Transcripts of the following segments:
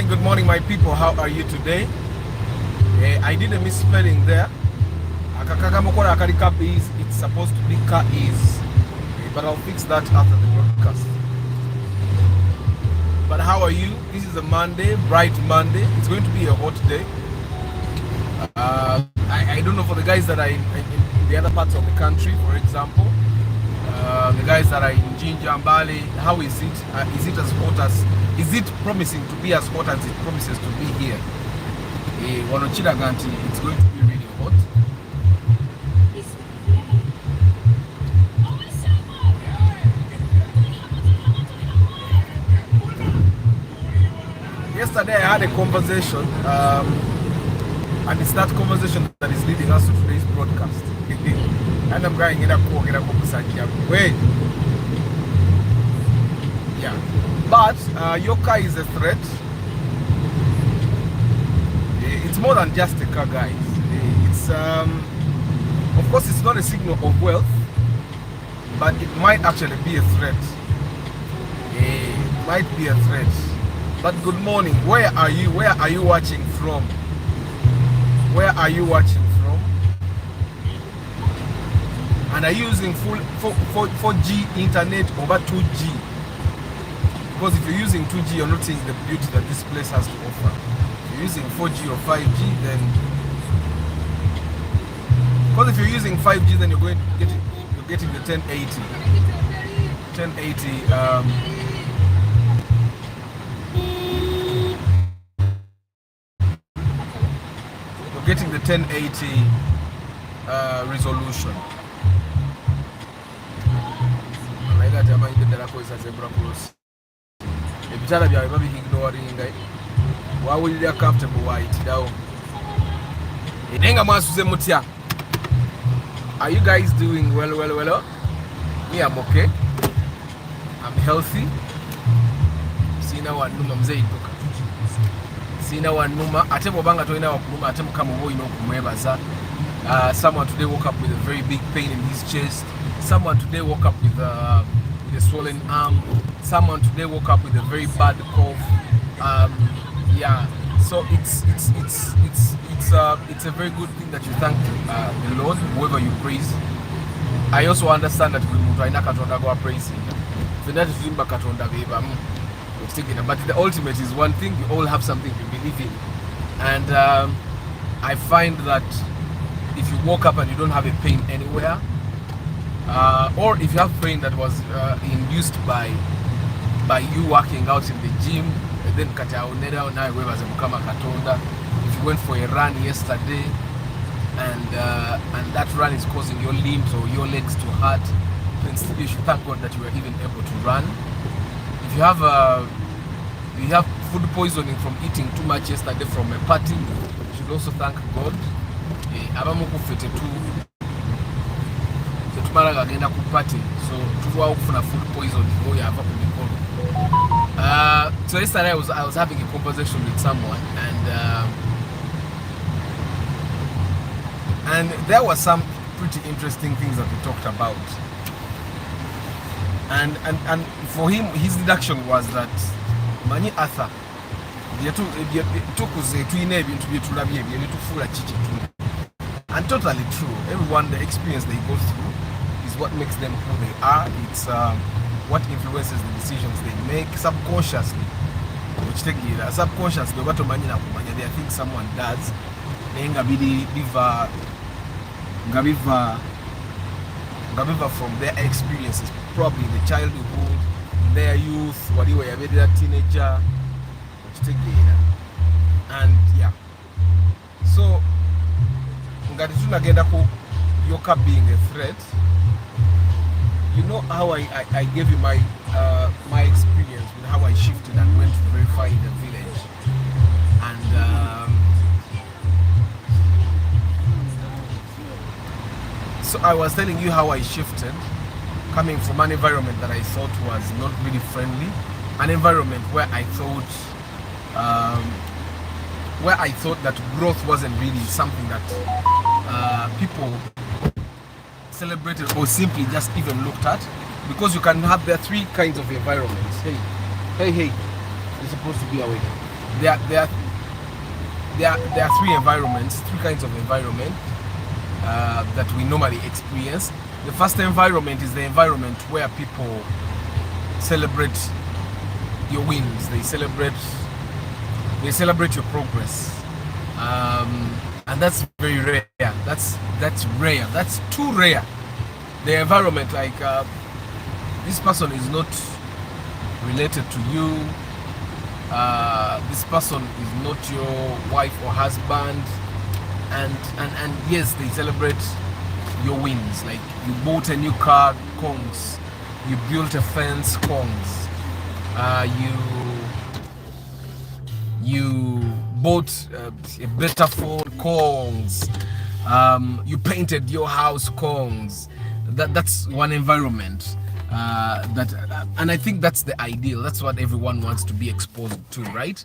Good morning, my people. How are you today? I did a misspelling there. It's supposed to be carbis, but I'll fix that after the broadcast. But how are you? This is a Monday, bright Monday. It's going to be a hot day. I don't know for the guys that are in the other parts of the country, for example. The guys that are in Jinja and Bali, how is it? Is it as hot as? Is it promising to be as hot as it promises to be here? Wanochira Ganti, it's going to be really hot. Yesterday I had a conversation, and it's that conversation that is leading us to today's broadcast. And I'm going to wait. Yeah. But your car is a threat. It's more than just a car, guys. It's of course it's not a signal of wealth, but it might actually be a threat. It might be a threat. But good morning. Where are you? Where are you watching from? Where are you watching from? And are you using full 4G internet over 2G? Because if you're using 2G, you're not seeing the beauty that this place has to offer. If you're using 4G or 5G, then... Because if you're using 5G, then you're getting the 1080. 1080, you're getting the 1080 resolution. Ebitala byawe babihignoringa wawulira comfortable wayitirawo nenga mwasuze mutya. Are you guys doing well? Me, I'm okay. I'm healthy. Sina wanuma mzee ituka. Sina wanuma ate bobanga toina wakuluma ate mukama boyi nokumwebaza. Someone today woke up with a very big pain in his chest. Someone today woke up with a swollen arm. Someone today woke up with a very bad cough. Yeah, so it's a very good thing that you thank the Lord, whoever you praise. I also understand that we are praising. But the ultimate is one thing, we all have something to believe in. And I find that if you woke up and you don't have a pain anywhere, or if you have pain that was induced by you working out in the gym, then if you went for a run yesterday and that run is causing your limbs or your legs to hurt, then still you should thank God that you were even able to run. If you have food poisoning from eating too much yesterday from a party, you should also thank God. So food poisoning. So yesterday I was having a conversation with someone, and there were some pretty interesting things that we talked about. And for him, his deduction was that Mani Arthur tukuze tuyina ebintu byetulabye ebyo byetufuula kikitulu. And totally true. Everyone, the experience they go through is what makes them who they are. It's what influences the decisions they make subconsciously. Subconsciously, they think someone does. From their experiences, probably in the childhood, in their youth, what you were a teenager, and yeah. So Yoka being a threat, you know how I gave you my my experience with how I shifted and went to verify in the village, and so I was telling you how I shifted, coming from an environment that I thought was not really friendly, an environment where I thought that growth wasn't really something that people celebrated or simply just even looked at, because you can have there three kinds of environments. Hey, you're supposed to be awake. There are three kinds of environment that we normally experience. The first environment is the environment where people celebrate your wins. They celebrate your progress, and that's very rare. That's rare. That's too rare. The environment, like this person is not related to you. This person is not your wife or husband, and yes, they celebrate your wins. Like you bought a new car, kongs. You built a fence, kongs. You bought a better phone, kongs. You painted your house, kongs. That's one environment. And I think that's the ideal. That's what everyone wants to be exposed to, right?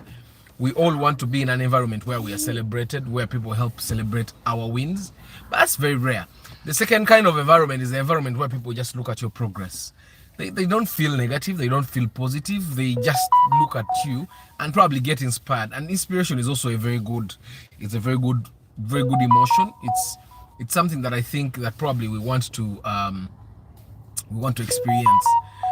We all want to be in an environment where we are celebrated, where people help celebrate our wins. But that's very rare. The second kind of environment is the environment where people just look at your progress. They don't feel negative, they don't feel positive, they just look at you and probably get inspired. And inspiration is also a very good emotion. It's something that I think that probably we want to experience.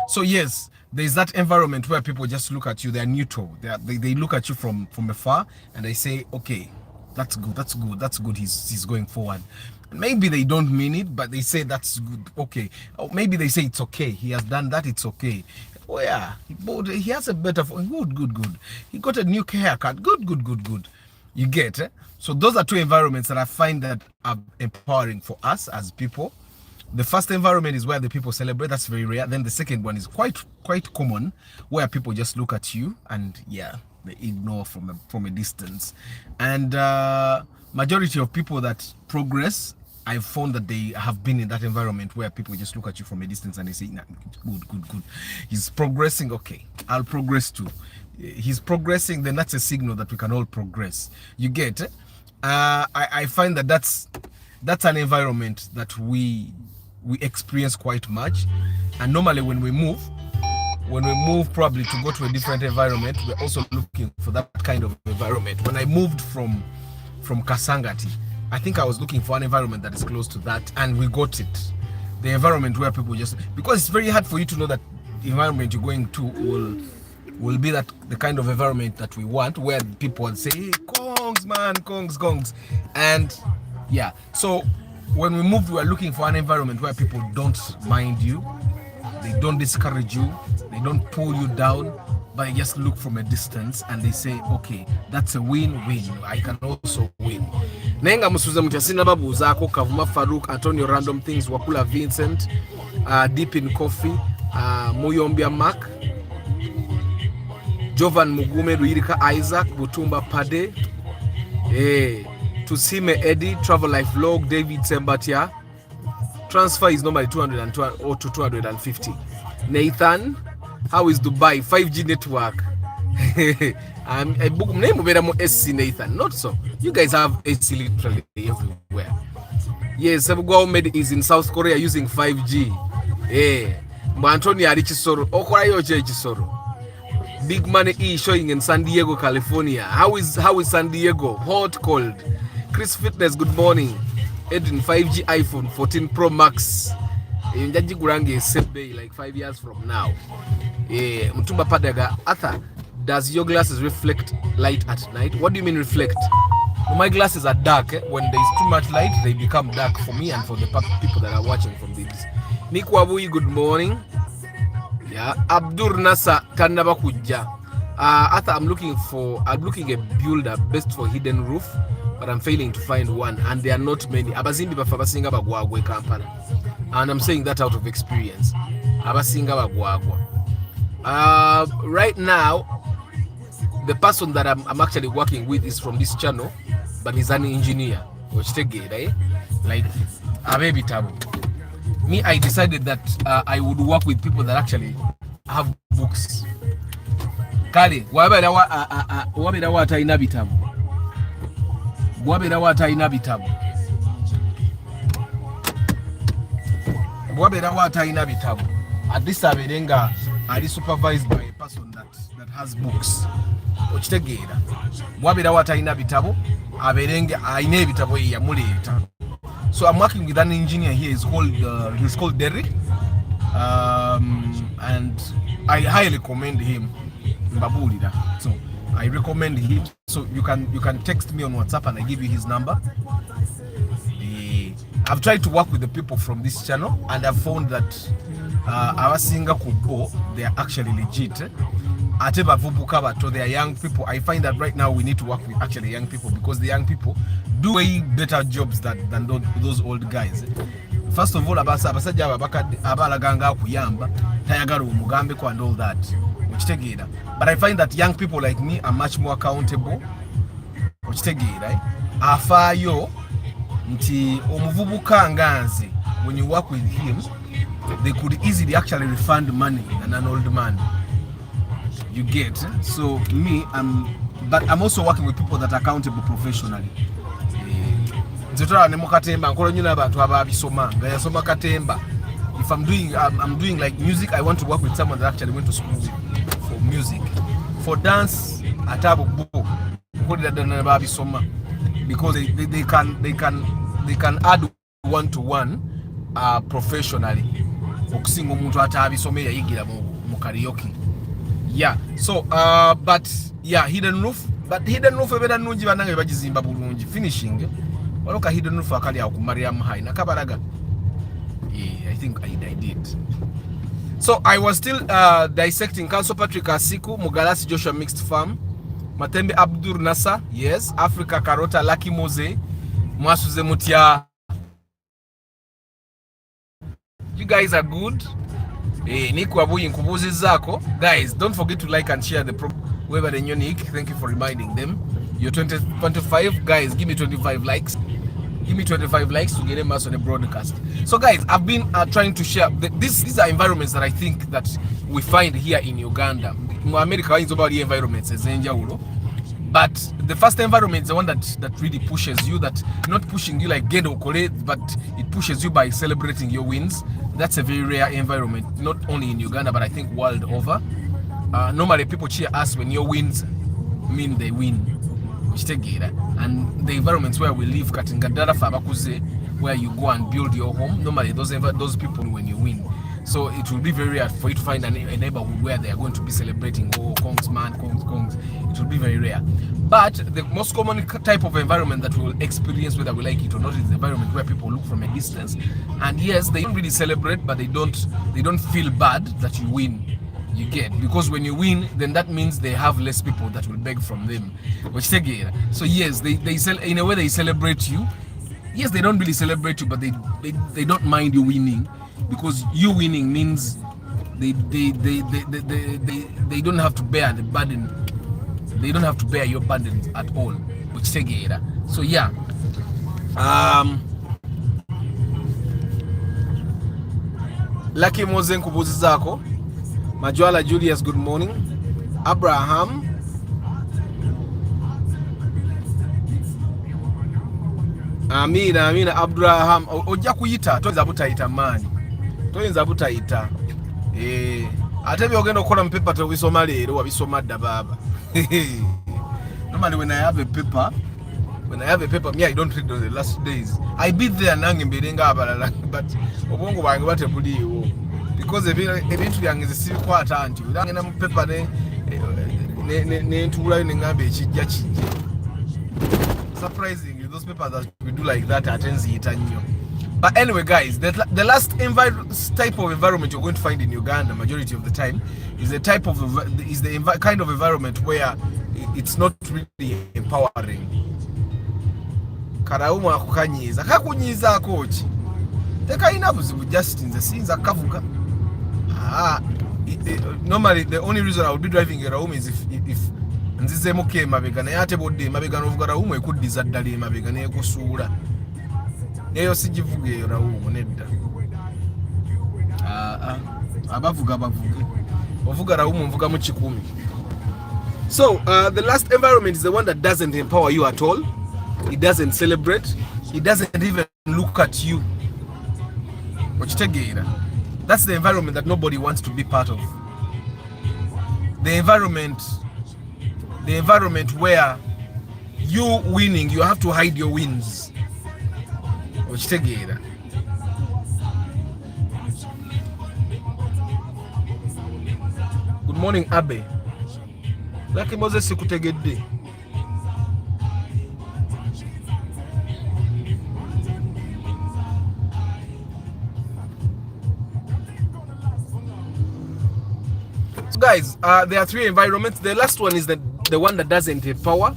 So yes, there's that environment where people just look at you, they're neutral. They look at you from afar and they say, okay, that's good, he's going forward. Maybe they don't mean it, but they say that's good, okay. Or maybe they say it's okay, he has done that, it's okay. Oh yeah, he has a better phone, good. He got a new haircut, good. You get it? So those are two environments that I find that are empowering for us as people. The first environment is where the people celebrate, that's very rare. Then the second one is quite common, where people just look at you and yeah, they ignore from a distance. And majority of people that progress, I've found that they have been in that environment where people just look at you from a distance and they say, nah, good. He's progressing, okay, I'll progress too. He's progressing, then that's a signal that we can all progress. You get it? I find that that's an environment that we experience quite much. And normally when we move probably to go to a different environment, we're also looking for that kind of environment. When I moved from Kasangati, I think I was looking for an environment that is close to that, and we got it. The environment where people just, because it's very hard for you to know that the environment you're going to will be that the kind of environment that we want, where people will say, hey, kongs, man, kongs. And yeah, so when we moved, we were looking for an environment where people don't mind you, they don't discourage you, they don't pull you down, but they just look from a distance and they say, okay, that's a win-win, I can also win. Nenga musuze mutiasina babu zako Kavuma Farouk, Antonio Random Things, Wakula Vincent, Deep in Coffee, Muyombia Mark, Jovan Mugume, Ruirika Isaac, Butumba Pade, Tusime Eddie, Travel Life Vlog, David Sembatia. Transfer is normally 200 or to 250. Nathan, how is Dubai 5G network? I book name of SC Nathan. Not so. You guys have SC literally everywhere. Yes, Med is in South Korea using 5G. Antonio Arichisoro, Okora Yoje Chisoro. Big Money E showing in San Diego, California. How is San Diego? Hot, cold? Chris Fitness, good morning. Edwin 5G iPhone 14 Pro Max. Njaji Gurange same day, like 5 years from now. Mtumba Padaga, Arthur, does your glasses reflect light at night? What do you mean reflect? My glasses are dark. When there is too much light, they become dark for me and for the people that are watching from this. Nick Wabui, good morning. Yeah, Abdur Nasa Kanaba Kuja. Arthur, I'm looking a builder best for hidden roof, but I'm failing to find one, and there are not many. Abazimbi bafabasinga bagwagwe Kampala, and I'm saying that out of experience. Abasinga bagwagwa. Right now, the person that I'm actually working with is from this channel, but he's an engineer. Which take it, eh? Like a baby tabu. Me, I decided that I would work with people that actually have books. Kale, wabera wata ina bitabu. Wabera wata ina bitabu. Wabera wata ina bitabu. At this aberenga are supervised by a person that has books. Ochitegera. Wabera wata ina bitabu. Aberenga aine bitabu ya muleta. So I'm working with an engineer here. He's called Derek, and I highly commend him. So I recommend him. So you can text me on WhatsApp and I give you his number. I've tried to work with the people from this channel and I've found that our singer Kubo, they are actually legit. Ateba Vubukaba to their young people. I find that right now we need to work with actually young people because the young people do way better jobs than those old guys. First of all, abasajja abalaganga kuyamba tayagala umugambe and all that. But I find that young people like me are much more accountable. Afayo nti omuvubuka nganze, when you work with him, they could easily actually refund money than an old man. You get? So me, but I'm also working with people that are accountable professionally. If I'm doing like music, I want to work with someone that actually went to school for music. For dance, because they can add one-to-one professionally. Yeah, so but yeah, hidden roof ebeda nungi banange bagizimba bulungi finishing waloka hidden roof akali akumaria high nakabaraga. Yeah, I think I did. So I was still dissecting Council Patrick Asiku, Mugalasi Joshua Mixed Farm, Matembe Abdur Nasa, yes, Africa Karota, Lucky Mose, Mwasuze Mutia. You guys are good. Guys, don't forget to like and share the program. Whoever the unique, thank you for reminding them. You're 25 guys, give me 25 likes. Give me 25 likes to get them us on the broadcast. So guys, I've been trying to share these are environments that I think that we find here in Uganda. America is about the environments, but the first environment is the one that really pushes you, that not pushing you like Gendo Kole, but it pushes you by celebrating your wins. That's a very rare environment, not only in Uganda, but I think world over. Normally people cheer us when your wins mean they win. And the environments where we live, where you go and build your home, normally those people when you win. So it will be very rare for you to find a neighborhood where they are going to be celebrating, oh, Kongs man, Kongs. It will be very rare. But the most common type of environment that we will experience, whether we like it or not, is the environment where people look from a distance. And yes, they don't really celebrate, but they don't feel bad that you win. You get, because when you win, then that means they have less people that will beg from them. So yes, they in a way they celebrate you. Yes, they don't really celebrate you, but they don't mind you winning, because you winning means they don't have to bear the burden. They don't have to bear your burden at all. So yeah. Lucky Mozen kubuzi zako. Majwala Julius, good morning. Abraham. Amina Abraham. Ojja kuyita toyinza butayita mani. Toyinza butayita. ate byogenda okukola mu paper tobisoma leero wabisoma dda baba. Normally when I have a paper me I don't read on the last days. I beat there nange mberenga abalala but obwongo bwange batebuliiwo because ebintu byange zisibikwata nti ngenda mu paper ne ntulayo ne ngamba ekijja kijja. Surprisingly those papers that we do like that atenziyita nnyo. But anyway, guys, the last type of environment you're going to find in Uganda, majority of the time, is the kind of environment where it's not really empowering. Karaumu akukanyiza, kakunyiza kochi. Tekaina buzibu just in the scenes akavuga. Normally the only reason I would be driving a Raumu is if nzize muke mabega na yate bodde mabega novuga Raumu ekuddiza ddala mabega ne kusuula. Eyo sijivuga eyo Raumu nedda. Abavuga ovuga Raumu mvuga mu 10. So the last environment is the one that doesn't empower you at all. It doesn't celebrate. It doesn't even look at you. That's the environment that nobody wants to be part of. The environment where you winning, you have to hide your wins. Good morning, Abe. Lucky Moses sikutegedde. So guys, there are 3 environments. The last one is the one that doesn't empower.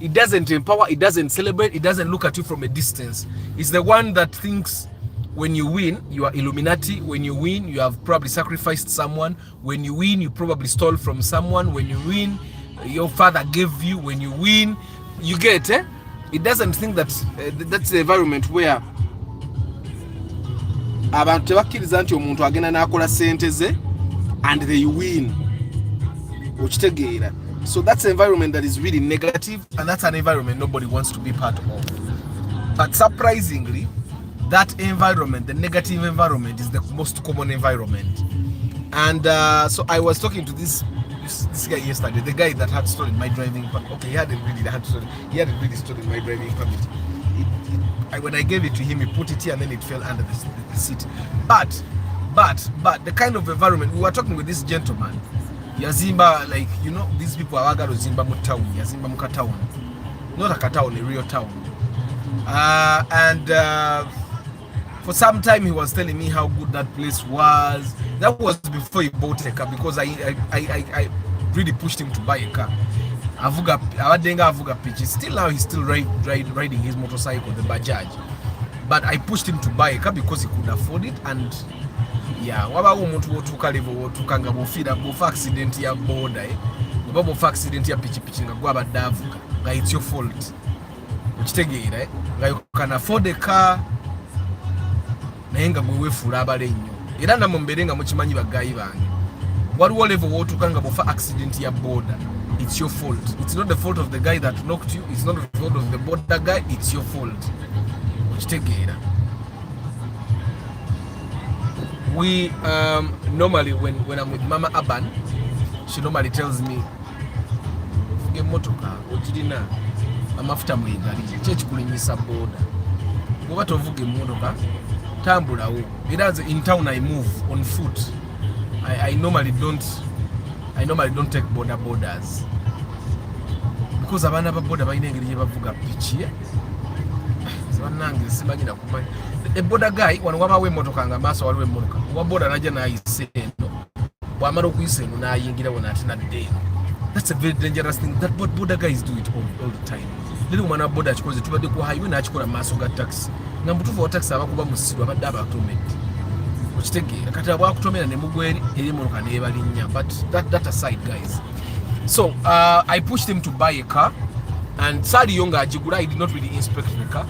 It doesn't empower, it doesn't celebrate, it doesn't look at you from a distance. It's the one that thinks when you win, you are Illuminati. When you win, you have probably sacrificed someone. When you win, you probably stole from someone. When you win, your father gave you. When you win, you get it. It doesn't think that that's the environment where abantu tebakkiriza nti omuntu agenda n'akola ssente ze and they win. Okitegeera. So that's an environment that is really negative, and that's an environment nobody wants to be part of. But surprisingly, that environment, the negative environment, is the most common environment. And so I was talking to this guy yesterday, the guy that had stolen my driving permit. Okay, he hadn't really stolen my driving permit. When I gave it to him, he put it here and then it fell under the seat. But the kind of environment, we were talking with this gentleman. Yazimba, like, you know, these people are agaro zimba mu town, yazimba mu town, not a town, a real town. And for some time he was telling me how good that place was. That was before he bought a car, because I really pushed him to buy a car. Avuga pitch. Still now he's still riding his motorcycle, the Bajaj. But I pushed him to buy a car because he could afford it. And yeah, waba umuntu wotuka level wotuka nga bofira bofa accident ya boda oba bofa accident ya pichipichi nga gwa badavuka nga it's your fault. Ukitegeera nga you can afford a car naye nga gwe wefuula abale nnyo. Era namwe mbere nga mukimanyi bagayi bange. Waliwo level wotuka nga bofa accident ya boda, it's your fault. It's not the fault of the guy that knocked you, it's not the fault of the border guy, it's your fault. Ukitegeera. We normally when I'm with Mama Aban, she normally tells me, "Fuge motoka ojirina amafuta mwigali chechi kulinyisa boda. Kuba tovuge motoka tambula wo." Because in town I move on foot. I normally don't take borders because abana ba boda bayina engeri bavuga pichi. Nange simanyira kumanya a border guy wano wabawe motoka nga maso waliwe motoka wa border naje na iseno bwamara okuyiseno na yingira wona atina de. That's a very dangerous thing that border guys do it all the time. Lili mwana border chikoze tubade ku highway na chikola maso ga taxi nga mtufu wa taxi abakuba musiru abadde abatomedi okitegeera kati abwa kutomera ne mugweri eri motoka ne balinnya. But that aside, guys, so I pushed him to buy a car, and Sali Yonga Ajigura, I did not really inspect the car.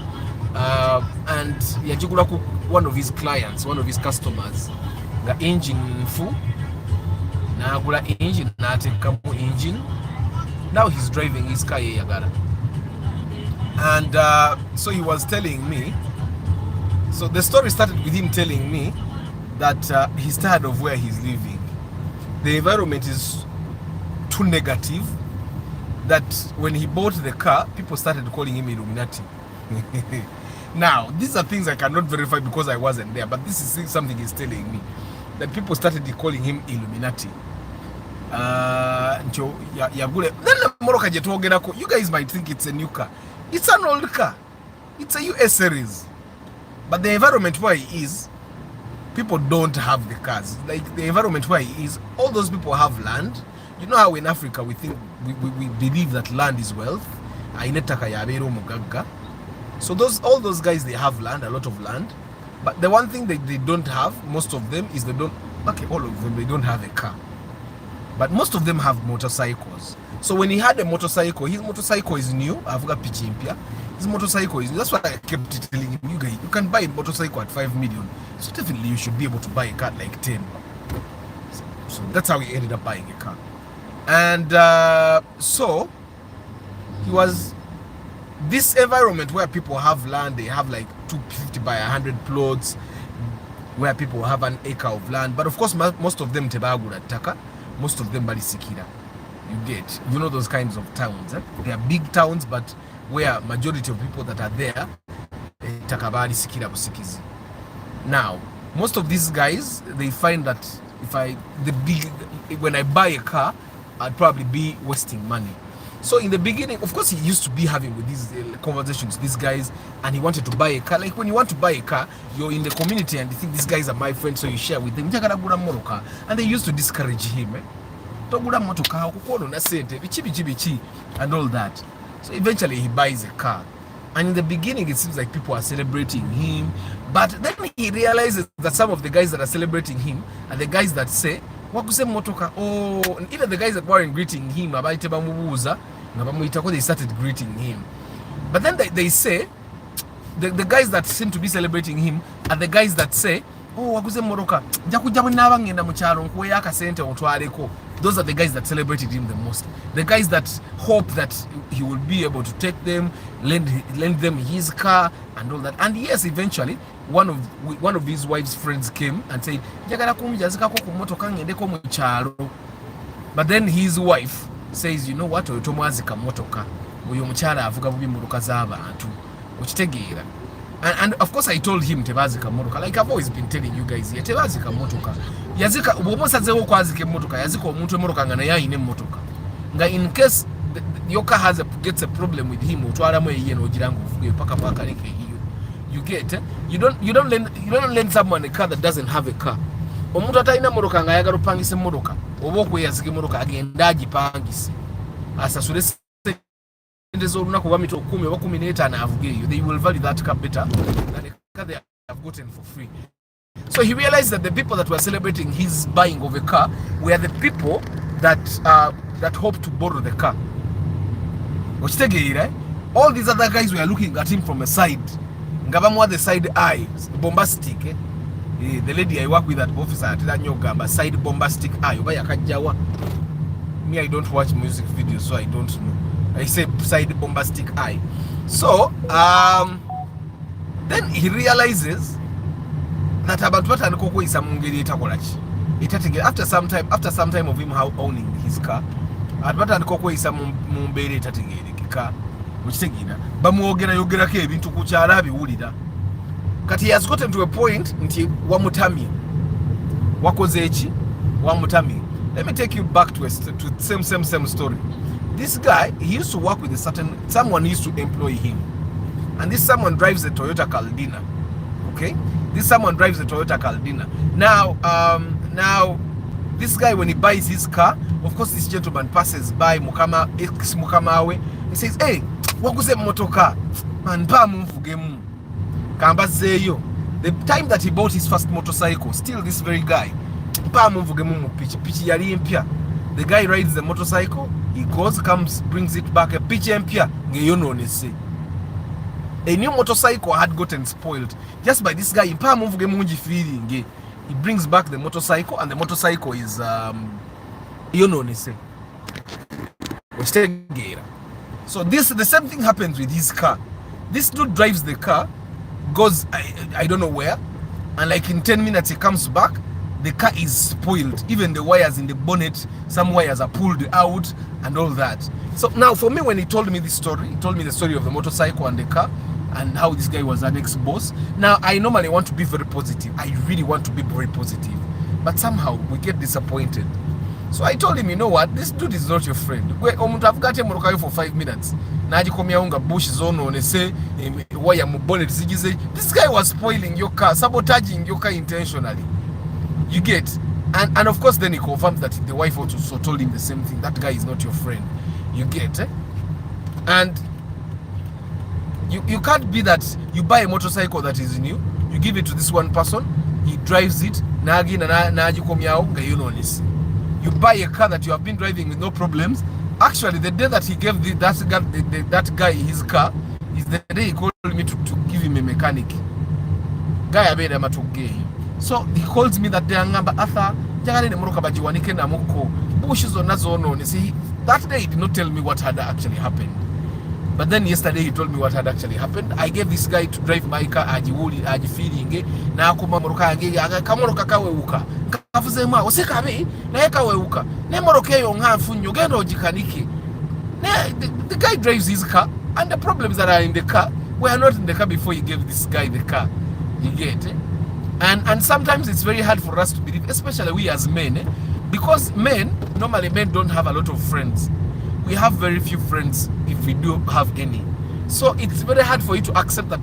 And yajigula ku one of his clients, one of his customers, the engine full na agula engine na ateka mu engine. Now he's driving his car yagala. And so he was telling me, so the story started with him telling me that he's tired of where he's living. the environment is too negative that when he bought the car, people started calling him Illuminati. Now, these are things I cannot verify because I wasn't there, but this is something he's telling me, that people started calling him Illuminati. Then you guys might think it's a new car. It's an old car. It's a US series. But the environment where he is, people don't have the cars. Like the environment where he is, all those people have land. You know how in Africa we think we believe that land is wealth. So all those guys, they have land, a lot of land. But the one thing that they don't have, most of them, is all of them, they don't have a car. But most of them have motorcycles. So when he had a motorcycle, his motorcycle is new. I've got Pichimpia. His motorcycle is new. That's why I kept telling him, you guys, you can buy a motorcycle at 5 million. So definitely you should be able to buy a car like 10. So that's how he ended up buying a car. And so he was this environment where people have land. They have like 250 by 100 plots, where people have an acre of land. But of course, most of them Tebagura Taka, most of them Balisikira. You get, you know, those kinds of towns. They are big towns, but where majority of people that are there, Takabali Sikira Busikizi. Now, most of these guys, they find that when I buy a car, I'd probably be wasting money. So in the beginning, of course, he used to be having with these conversations, these guys, and he wanted to buy a car. Like when you want to buy a car, you're in the community and you think these guys are my friends, so you share with them. And they used to discourage him. And all that. So eventually he buys a car. And in the beginning, it seems like people are celebrating him. But then he realizes that some of the guys that are celebrating him are the guys that say, motoka. Oh, even the guys that weren't greeting him, they started greeting him. But then they say, the guys that seem to be celebrating him are the guys that say, oh, those are the guys that celebrated him the most. The guys that hope that he will be able to take them, lend them his car and all that. And yes, eventually, one of his wife's friends came and said, but then his wife says, you know what, and of course I told him tebazika motoka, like I've always been telling you guys here, tebazika motoka yazika bomosazewo kwazika motoka yazika omuntu emotoka ngana yayine motoka nga in case your car gets a problem with him utwala mwe yeye no girango ufuge paka like hiyo. You get, you don't lend someone a car that doesn't have a car. Omuntu atalina motoka nga yagala upangise motoka oba okweyazika motoka agenda agipangise asasule they will value that car better than the car they have gotten for free. So he realized that the people that were celebrating his buying of a car were the people that hoped to borrow the car. All these other guys were looking at him from a side. Ngabamwa the side eye, bombastic. The lady I work with at office at Nyogamba, side bombastic eye. Me, I don't watch music videos, so I don't know. I say side bombastic eye. So then he realizes that about what and Koko is after some time of him owning his car, at what and Koko is car, which thing bamuogera ke ebintu kukyala biwulira kati he has gotten to a point nti wamutami wakoze eki wamutami. Let me take you back to same story. This guy, he used to work with someone used to employ him. And this someone drives a Toyota Caldina. Okay? This someone drives a Toyota Caldina. Now, this guy, when he buys his car, of course, this gentleman passes by Mukamawe. He says, hey, wakuze motoka? Man, pa mumfugemu. Kamba zeyo. The time that he bought his first motorcycle, still this very guy, pa mumfugemu pichi yali empya. The guy rides the motorcycle, he goes, comes, brings it back, a pichi empya, ngeyono nese. A new motorcycle had gotten spoiled just by this guy. He brings back the motorcycle, and the motorcycle is so the same thing happens with his car. This dude drives the car, goes I don't know where, and like in 10 minutes he comes back. the car is spoiled. Even the wires in the bonnet, some wires are pulled out and all that. So now for me, when he told me this story, he told me the story of the motorcycle and the car and how this guy was an ex-boss. Now, I normally want to be very positive. I really want to be very positive. But somehow, we get disappointed. So I told him, you know what? This dude is not your friend. I've got him for 5 minutes. Bush zone on say wire bonnet. This guy was spoiling your car, sabotaging your car intentionally. You get? And of course, then he confirmed that the wife also told him the same thing. That guy is not your friend. You get? And you can't be that you buy a motorcycle that is new, you give it to this one person, he drives it, you buy a car that you have been driving with no problems. Actually, the day that he gave that guy his car is the day he called me to give him a mechanic. Guy made him to gay. So he calls me that day and Arthur, that day he did not tell me what had actually happened. But then yesterday he told me what had actually happened. I gave this guy to drive my car aji feeling na akuma moroka yange kamoroka kaweuka kavuze mwa osekabe na kaweuka ne moroka yo nhafu nyogenda ojikanike. The guy drives his car and the problems that are in the car were not in the car before he gave this guy the car. You get it? And sometimes it's very hard for us to believe, especially we as men, because normally men don't have a lot of friends. We have very few friends if we do have any. So it's very hard for you to accept that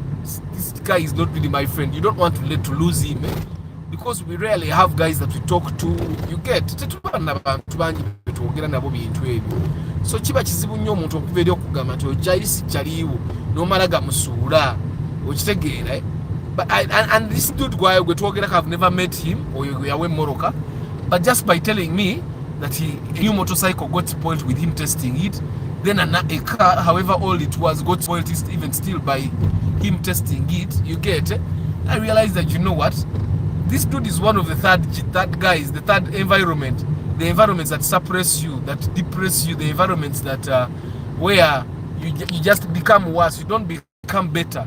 this guy is not really my friend. You don't want to lose him, because we rarely have guys that we talk to. You get? So chiba chizibu nnyo omuntu okubeera okugamba nti ojaisi chaliwo nomalaga musula okitegeera. But and this dude guy we talking, I've never met him or yawe moroka, but just by telling me that a new motorcycle got spoiled with him testing it, then a car, however old it was, got spoiled even still by him testing it. You get it? I realized that, you know what, this dude is one of the third guys, the third environment, the environments that suppress you, that depress you, the environments that where you just become worse, you don't become better.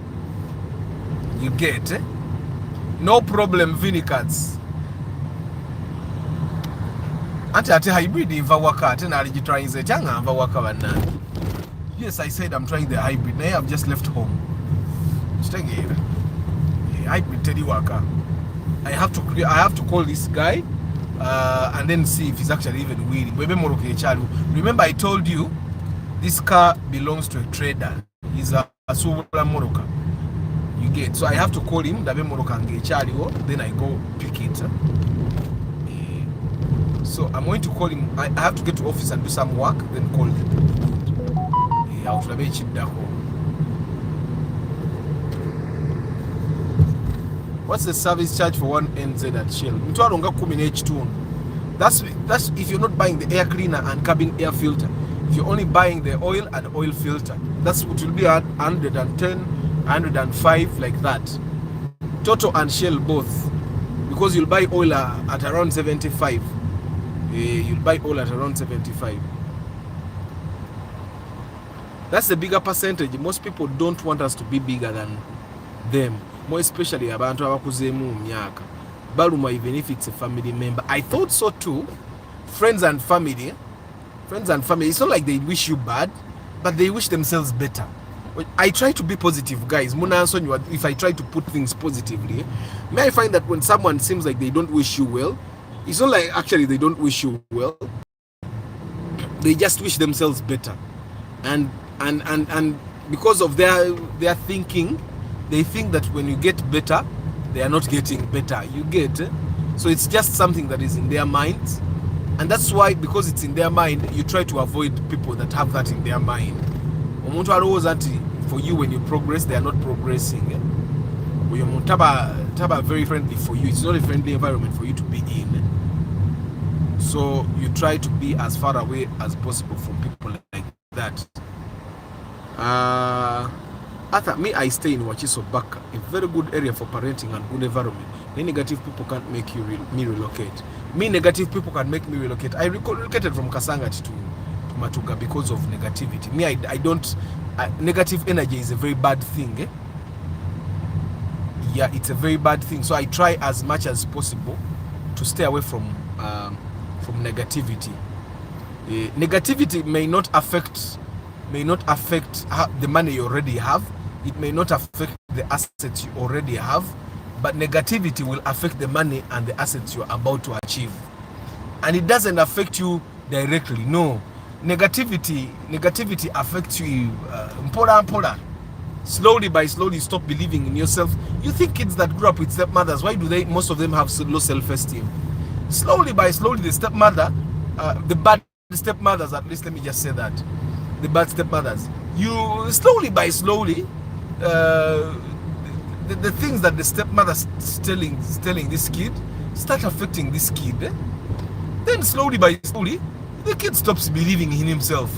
You get it? No problem, Vinicats. Ati hybrid in Vawaka, ati na trying the changa Vawaka wana. Yes, I said I'm trying the hybrid. Now I've just left home. Stay here. Hybrid Teddy Waka. I have to call this guy and then see if he's actually even willing. Remember I told you this car belongs to a trader. He's a Subra Moroka. You get? So I have to call him, then I go pick it. So I'm going to call him. I have to get to office and do some work, then call him. What's the service charge for one NZ at Shell? That's if you're not buying the air cleaner and cabin air filter. If you're only buying the oil and oil filter, that's what will be at 110, 105, like that. Toto and Shell both, because you'll buy oil at around 75. You'll buy oil at around 75. That's the bigger percentage. Most people don't want us to be bigger than them, more especially abantu abakuzemu myaka baluma, even if it's a family member. I thought so too. Friends and family, it's not like they wish you bad, but they wish themselves better. I try to be positive, guys. If I try to put things positively, may I find that when someone seems like they don't wish you well, it's not like actually they don't wish you well. They just wish themselves better, and because of their thinking, they think that when you get better, they are not getting better. You get? So it's just something that is in their minds, and that's why, because it's in their mind, you try to avoid people that have that in their mind. For you, when you progress, they are not progressing. Taba very friendly for you. It's not a friendly environment for you to be in. So you try to be as far away as possible from people like that. I stay in Wachiso Baka, a very good area for parenting and good environment. The negative people can't make me relocate. Negative people can make me relocate. I relocated from Kasangat to Matuga because of negativity. I don't. Negative energy is a very bad thing. Yeah, it's a very bad thing. So I try as much as possible to stay away from negativity. Negativity may not affect the money you already have. It may not affect the assets you already have, but negativity will affect the money and the assets you're about to achieve. And it doesn't affect you directly. No, negativity affects you mpora. Slowly by slowly, stop believing in yourself. You think kids that grew up with stepmothers, why do most of them have low self-esteem? Slowly by slowly, the stepmother, the bad stepmothers, at least let me just say that, the bad stepmothers, you slowly by slowly, the things that the stepmother is telling this kid start affecting this kid. Then slowly by slowly, the kid stops believing in himself.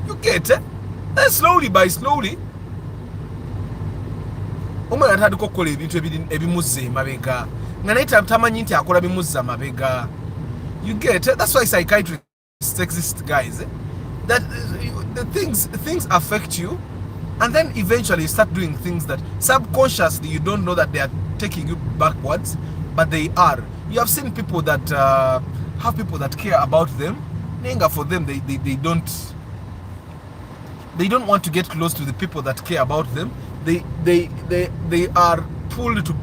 You get it? Then slowly by slowly, omwana atandika okukola ebintu ebimuzza emabega nga naye tamanyi nti akola bimuzza mabega. You get it? That's why psychiatrists exist, guys. That the things affect you, and then eventually you start doing things that subconsciously you don't know that they are taking you backwards, but they are. You have seen people that have people that care about them. Nenga for them, they don't want to get close to the people that care about them. They are pulled to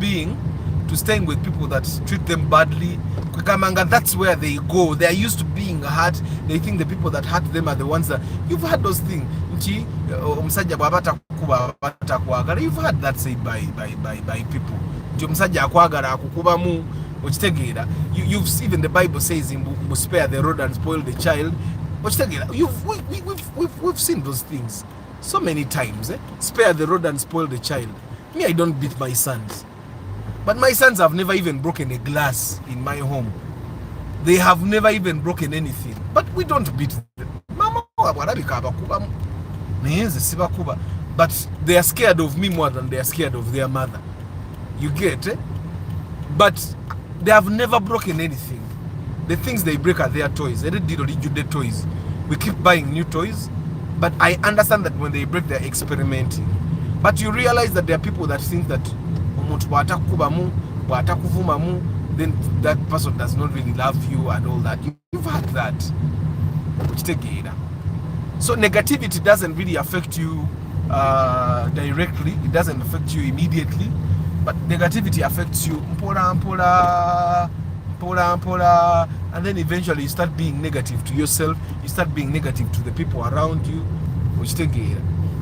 staying with people that treat them badly. That's where they go. They are used to being hurt. They think the people that hurt them are the ones that you've heard those things. You've heard that said by people. You've even the Bible says spare the rod and spoil the child. We've seen those things so many times. Spare the rod and spoil the child. Me, I don't beat my sons, but my sons have never even broken a glass in my home. They have never even broken anything, but we don't beat them. But they are scared of me more than they are scared of their mother. You get it? But they have never broken anything. The things they break are their toys. They did original toys. We keep buying new toys, but I understand that when they break, they're experimenting. But you realize that there are people that think that then that person does not really love you and all that. You've had that. So negativity doesn't really affect you directly. It doesn't affect you immediately, but negativity affects you and then eventually you start being negative to yourself. You start being negative to the people around you.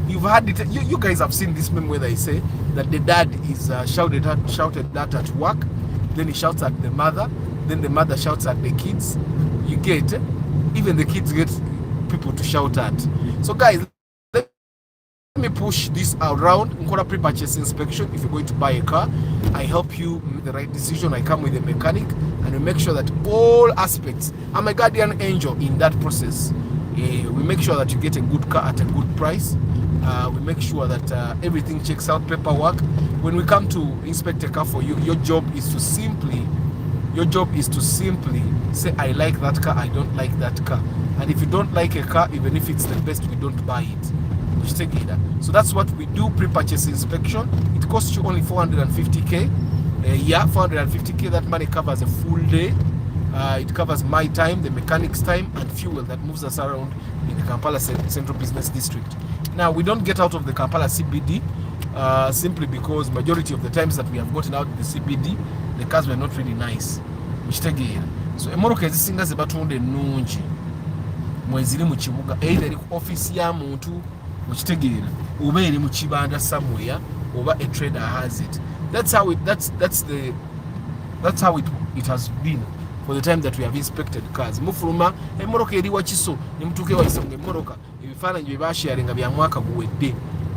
You've had it. You guys have seen this meme where they say that the dad is shouted at work, then he shouts at the mother, then the mother shouts at the kids. You get it? Even the kids get people to shout at. So guys, let me push this around. Nkora pre-purchase inspection. If you're going to buy a car, I help you make the right decision. I come with a mechanic and we make sure that all aspects, I'm a guardian angel in that process. We make sure that you get a good car at a good price. We make sure that everything checks out, paperwork. When we come to inspect a car for you, your job is to simply say, I like that car, I don't like that car. And if you don't like a car, even if it's the best, we don't buy it. So that's what we do, pre-purchase inspection. It costs you only 450k. 450k. That money covers a full day. It covers my time, the mechanic's time, and fuel that moves us around in the Kampala Central Business District. Now, we don't get out of the Kampala CBD simply because majority of the times that we have gotten out of the CBD, the cars were not really nice. So emoroka ezisinga ze batonde ennungi mweziri mu kibuga either eri ku office ya muntu mukitegeera oba eri mu kibanda somewhere oba a trader has it. That's how it has been for the time that we have inspected cars. Mufuluma emoroka eri wakiso ne mutuke waisonga emoroka ebifaananyi bye basharinga bya mwaka guwedde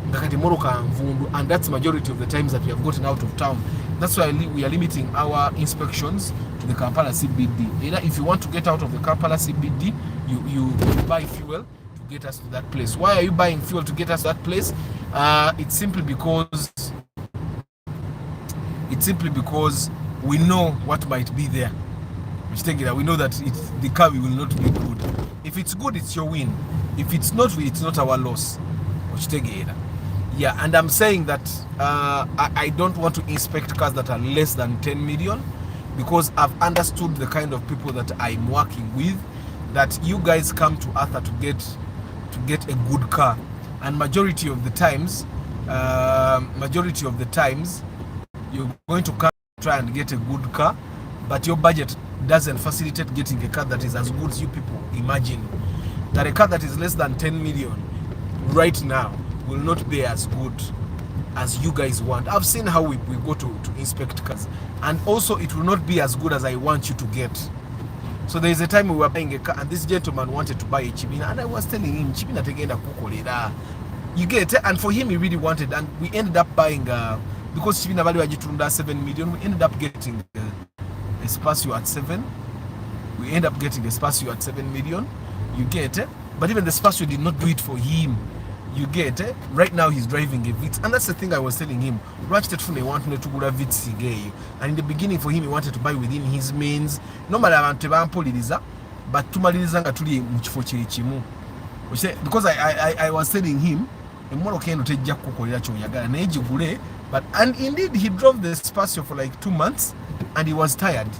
nga kati emoroka nvundu, and that's majority of the times that we have gotten out of town. That's why we are limiting our inspections to the Kampala CBD. If you want to get out of the Kampala CBD, you buy fuel to get us to that place. Why are you buying fuel to get us to that place? It's simply because we know what might be there. We know that the car will not be good. If it's good, it's your win. If it's not our loss. Yeah, and I'm saying that I don't want to inspect cars that are less than 10 million. because I've understood the kind of people that I'm working with, that you guys come to Arthur to get a good car, and majority of the times you're going to come try and get a good car, but your budget doesn't facilitate getting a car that is as good as you people imagine. That a car that is less than 10 million right now will not be as good as you guys want. I've seen how we go to inspect cars, and also it will not be as good as I want you to get. So there is a time we were buying a car, and this gentleman wanted to buy a Chibina, and I was telling him Chibina tegenda kukolera. You get it? And for him he really wanted, and we ended up buying because Chibina value ajitunda 7 million, we ended up getting a Spacio at 7. We end up getting a Spacio at 7 million. You get it? But even the Spacio did not do it for him. You get it? Right now he's driving a Vitz, and that's the thing I was telling him. He wanted to go Vitz, and in the beginning for him he wanted to buy within his means. Normally abantu bampuliriza, but tumaliriza nga tuli mu kifo kiri kimu. Because I was telling him emmoloka eno tejja kukolera ky'oyagala naye gigule, and indeed he drove the Spacio for like 2 months and he was tired.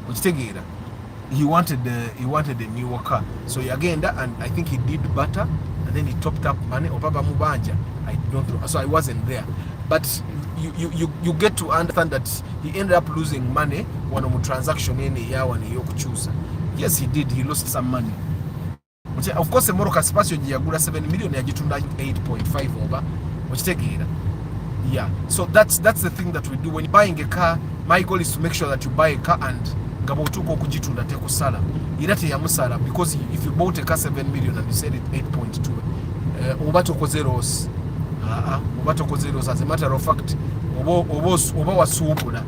Okitegeera? He wanted a newer car, so he agenda, and I think he did better, and then he topped up money. Obaba Mubanja, I don't know, so I wasn't there, but you get to understand that he ended up losing money when a transaction in a year when he choose. Yes, he did. He lost some money. Of course, the Moroka Spacio yagura 7 million, yagitunda 8.5 over. Okitegeera? Yeah. So that's the thing that we do when you're buying a car. My goal is to make sure that you buy a car and gabotuko kujitunda tekusala irate ya musala, because if you bought a car 7 million and you said it 8.2 obatoko zeros as a matter of fact oba wasubula,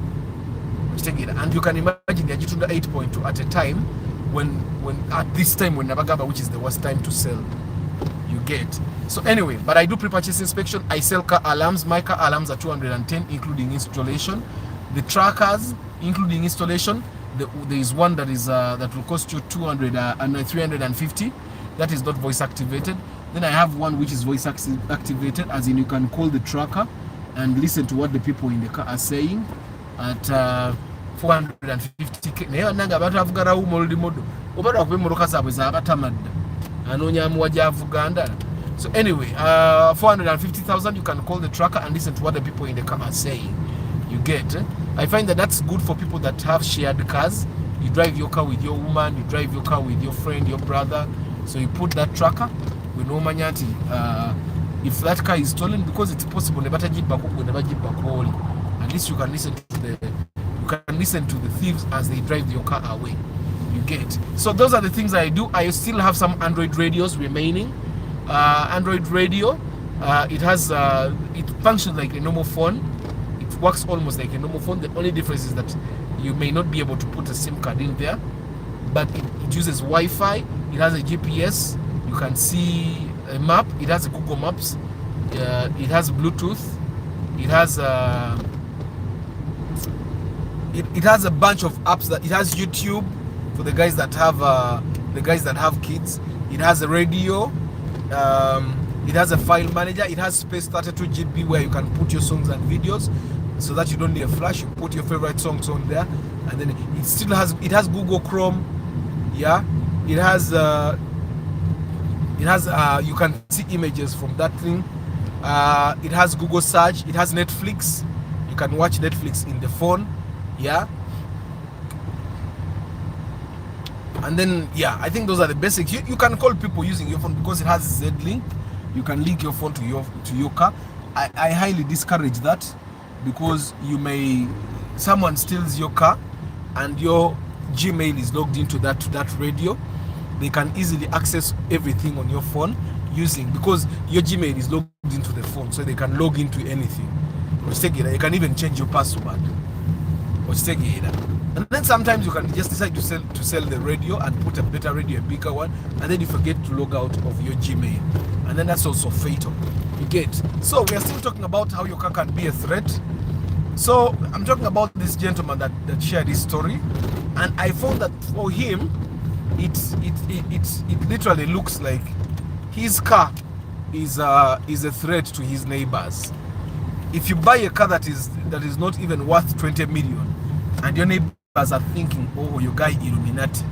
and you can imagine yajitunda 8.2 at a time when at this time when Nabagaba, which is the worst time to sell. You get. So anyway, but I do pre-purchase inspection. I sell car alarms. My car alarms are 210 including installation. The trackers including installation, there is one that is that will cost you 350. That is not voice activated. Then I have one which is voice activated, as in you can call the tracker and listen to what the people in the car are saying at 450k. Naye nanga abantu avugara umoldi modo obada okubemoroka zabwe zabatamadda anonya muwaja avuganda. So anyway, 450,000, you can call the tracker and listen to what the people in the car are saying. You get. I find that that's good for people that have shared cars. You drive your car with your woman, you drive your car with your friend, your brother. So you put that tracker with no manyati. If that car is stolen, because it's possible, at least you can listen to the thieves as they drive your car away. You get. So those are the things I do. I still have some Android radios remaining. Android radio, it functions like a normal phone. It works almost like a normal phone. The only difference is that you may not be able to put a SIM card in there, but it uses Wi-Fi. It has a GPS. You can see a map. It has a Google Maps. It has Bluetooth. It has it has a bunch of apps. That it has YouTube for the guys that have kids. It has a radio. It has a file manager. It has space 32 GB where you can put your songs and videos, so that you don't need a flash. You put your favorite songs on there, and then it still has Google Chrome. Yeah, it has you can see images from that thing. It has Google Search. It has Netflix. You can watch Netflix in the phone. Yeah. And then, yeah, I think those are the basics. You can call people using your phone because it has Z-Link. You can link your phone to your car. I highly discourage that, because someone steals your car and your Gmail is logged into that radio. They can easily access everything on your phone because your Gmail is logged into the phone, so they can log into anything. You can even change your password. And then sometimes you can just decide to sell the radio and put a better radio, a bigger one, and then you forget to log out of your Gmail, and then that's also fatal. You get. So we are still talking about how your car can be a threat. So I'm talking about this gentleman that shared his story, and I found that for him, it literally looks like his car is a threat to his neighbors. If you buy a car that is not even worth 20 million, and your neighbors are thinking, oh, your guy Illuminati.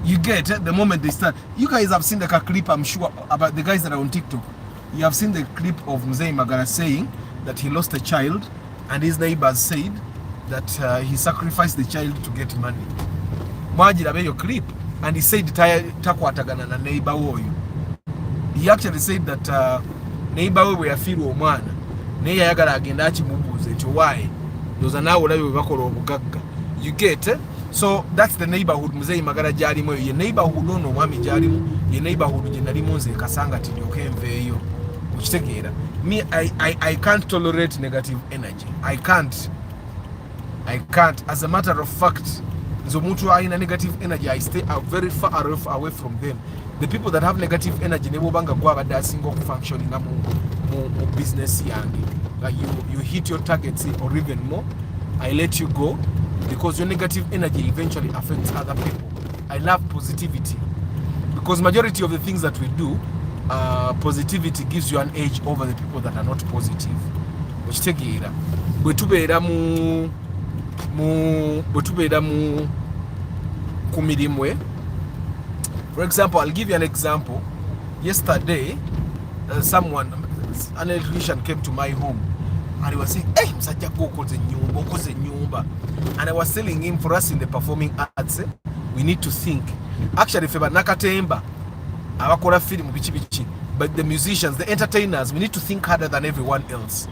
You get the moment they start. You guys have seen the clip, I'm sure, about the guys that are on TikTok. You have seen the clip of Mzee Magara saying that he lost a child, and his neighbors said that he sacrificed the child to get money. Mwajirabe your clip, and he said takwatagana na neighbor woyo. He actually said that neighbor we yafiirwa omwana naye yayagala agenda akimubuuza ekyo why ndoza naawe olabye bwe bakola obugagga. You get it? So that's the neighborhood Mzee Magara gyalimu. Ye neighborhood ono omwami gyalimu, ye neighborhood gye nalimu nze kasanga tilyoke nveeyo. Okitegeera? Me, I can't tolerate negative energy. I can't. As a matter of fact, nze omuntu alina negative energy, I stay very far away from them. The people that have negative energy ne bw'obanga gwe abadde asinga okufunctioninga mu business yange, like you hit your targets or even more, I let you go because your negative energy eventually affects other people. I love positivity because majority of the things that we do, positivity gives you an edge over the people that are not positive. Okitegeera bwe tubeera mu ku mirimu. For example, I'll give you an example. Yesterday, an electrician came to my home and he was saying, hey, msajja okoze nyumba. And I was telling him, for us in the performing arts, we need to think. Actually, feba nakatemba, abakola film bichi, but the musicians, the entertainers, we need to think harder than everyone else.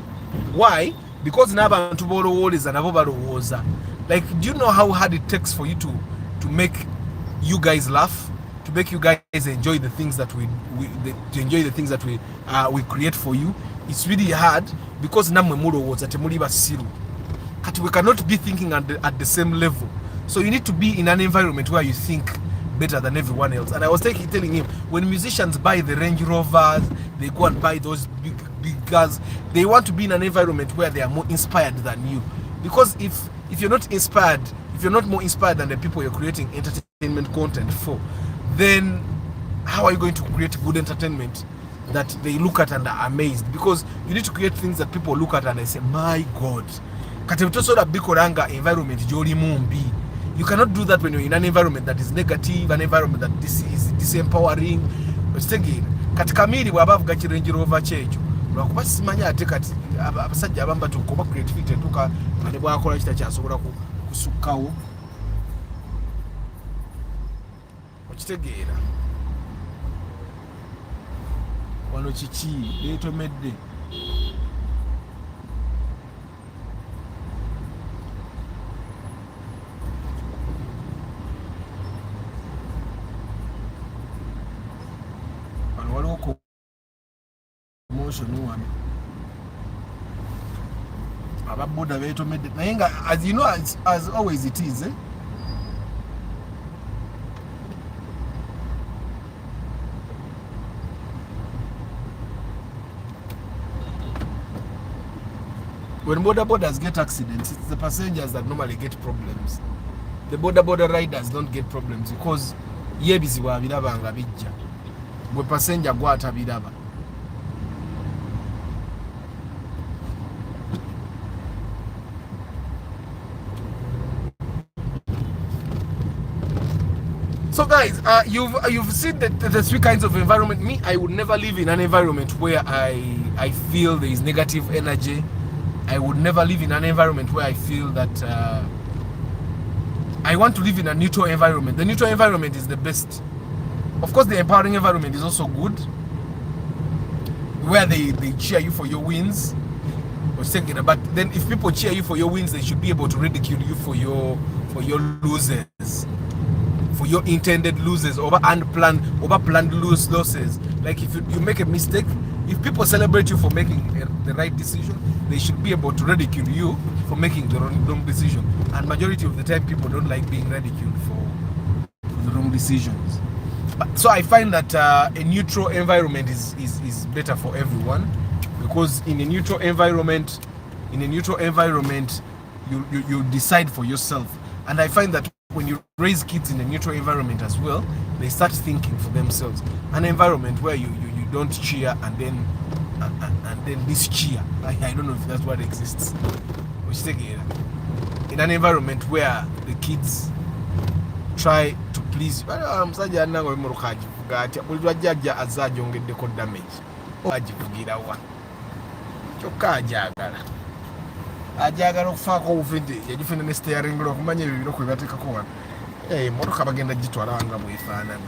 Why? Because n'abantu bolowooza nabo balowooza. Like, do you know how hard it takes for you to make you guys laugh? To make you guys enjoy the things that we create for you? It's really hard because namwe mulowooza temuli basiru. We cannot be thinking at the same level. So you need to be in an environment where you think better than everyone else. And I was telling him, when musicians buy the Range Rovers, they go and buy those big cars, they want to be in an environment where they are more inspired than you. Because if you're not inspired, if you're not more inspired than the people you're creating entertainment content for, then how are you going to create good entertainment that they look at and are amazed? Because you need to create things that people look at and they say, my God, environment. You cannot do that when you're in an environment that is negative, an environment that is disempowering. Katika miri bw'aba avuga Range Rover kyekyo lwakuba simanya ate kati abasajja abamba tukoba creativity tuka ne bwakola kita kyasobola kusukkawo. Okitegeera wano kiki leetomedde wano waliwo commotion wano ababoda beetomedde naye nga as you know as always it is when bodabodas get accidents, it's the passengers that normally get problems. The boda riders don't get problems because yebizibwa biraba nga bijja bwe passenger gwata biraba. So guys, you've seen the three kinds of environment. Me, I would never live in an environment where I feel there is negative energy. I would never live in an environment where I feel that I want to live in a neutral environment. The neutral environment is the best. Of course, the empowering environment is also good, where they cheer you for your wins. But then if people cheer you for your wins, they should be able to ridicule you for your losses, for your intended losses, planned losses. Like if you make a mistake, if people celebrate you for making the right decision, they should be able to ridicule you for making the wrong decision. And majority of the time, people don't like being ridiculed for the wrong decisions. So I find that a neutral environment is better for everyone, because in a neutral environment, you decide for yourself. And I find that when you raise kids in a neutral environment as well, they start thinking for themselves. An environment where you don't cheer and then this cheer. I don't know if that's what exists. in an environment where the kids try to please you. Musajja nango murukaji gati buli lwajja azajo ongeddeko damage agivugira wa kyokka ajagala okufaako obuvide yagifuna ne steering wheel okumanya ebyo bino kwebateekako wano emotoka bagenda gitwala nga bwefaanana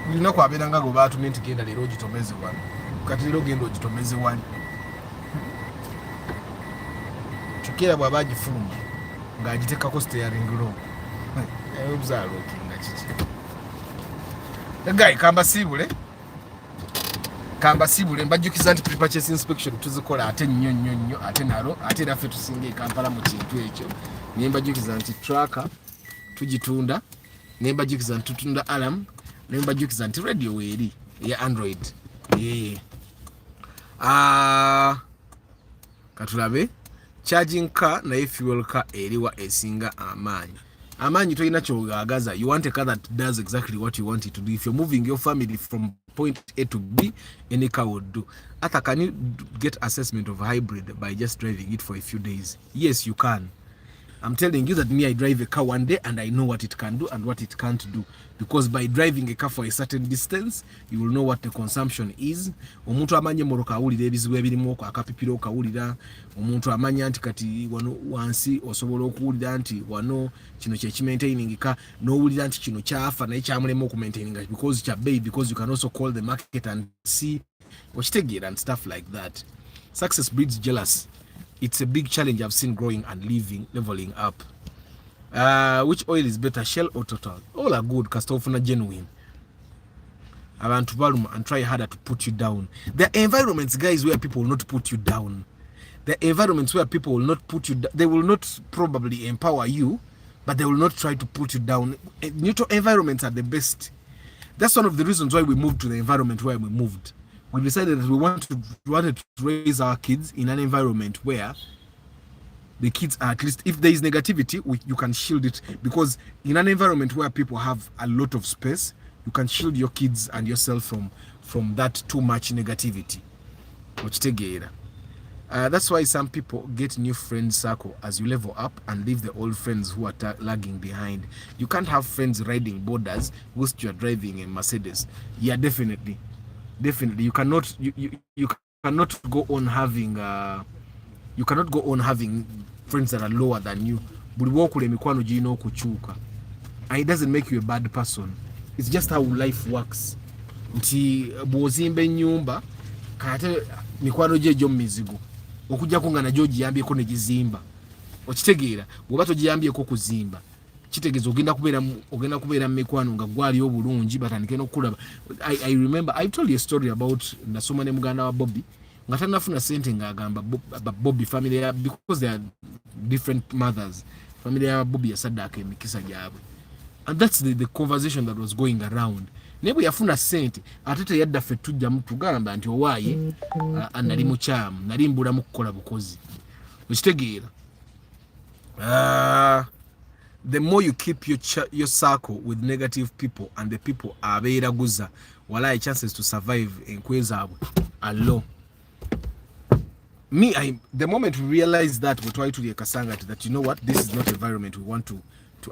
buli lunaku abeera nga gwe baatumye nti genda leero ogitomeze wano kati leero genda ogitomeze wani kyokera bw'aba agifuluma ng'agiteekako steering wheel obuzaalookinga kiki egayi kambasiibule mbajjukiza nti pre-purchase inspection tuzikola ate nnyo ate nalo ate naffe tusinga ekampala mu kintu ekyo naye mbajjukiza nti tracker tugitunda naye mbajjukiza nti tutunda alarm naye mbajjukiza nti radio weeri eya android katulabe charging car naye fuel car eriwa esinga amaanyi tolina kyogagaza. You want a car that does exactly what you want it to do. If you're moving your family from point A to B, any car would do. Ata, can you get assessment of hybrid by just driving it for a few days? Yes, you can. I'm telling you that me, I drive a car one day and I know what it can do and what it can't do. Because by driving a car for a certain distance, you will know what the consumption is. Omuntu amanye moroka awulira ebizibu ebirimu akapipiro okawulira. Omuntu amanya nti kati wano wansi osobola okuwulira nti wano kino kye kimaintaining ka n'owulira nti kino kyafa naye kyamulema okumaintaininga because kya bay, because you can also call the market and see okitegeera and stuff like that. Success breeds jealous. It's a big challenge I've seen growing and leveling up. Which oil is better, Shell or Total? All are good, Castofuna genuine. Abantu baluma and try harder to put you down. There are environments, guys, where people will not put you down. There are environments where people will not put you down. They will not probably empower you, but they will not try to put you down. Neutral environments are the best. That's one of the reasons why we moved to the environment where we moved. We decided that we wanted to raise our kids in an environment where the kids are, at least if there is negativity, you can shield it, because in an environment where people have a lot of space, you can shield your kids and yourself from that too much negativity. That's why some people get new friend circle as you level up and leave the old friends who are lagging behind. You can't have friends riding borders whilst you are driving a Mercedes. Yeah, definitely. You cannot go on having friends that are lower than you. And it doesn't make you a bad person. It's just how life works. Nti bwozimbe nyumba kate mikwano gye gyo mizigo okujjako nga najjo giyambyeko ne gizimba okitegeera bw'oba togiyambyeko kuzimba kitegeeza ogenda kubeera mu mikwano nga gwali obulungi batandike n'okulaba. I remember I told you a story about nasoma ne muganda wa Bobby nga tanafuna sente ng'agamba Bobby family because they are different mothers. Family ya Bobby yasaddaaka emikisa gyabwe, and that's the conversation that was going around. Nebo yafuna sente ate teyadda ffe tujjamu tugamba nti owaaye nali mukyamu nali mbula mu kukola bukozi okitegeera. The more you keep your circle with negative people and the people abeeraguza, walayi chances to survive enkwe zaabwe are low. The moment we realize that we try to Kasangati that, you know what, this is not an environment we want to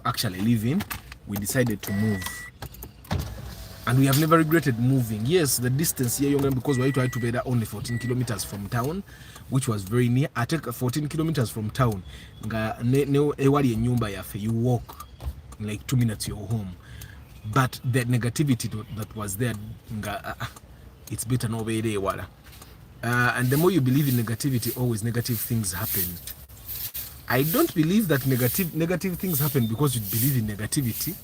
actually live in, we decided to move. And we have never regretted moving. Yes, the distance here, because we tried to be only 14 kilometers from town, which was very near. I take 14 kilometers from town. You walk like 2 minutes you're home. But the negativity that was there, it's better no way there. And the more you believe in negativity, always negative things happen. I don't believe that negative things happen because you believe in negativity.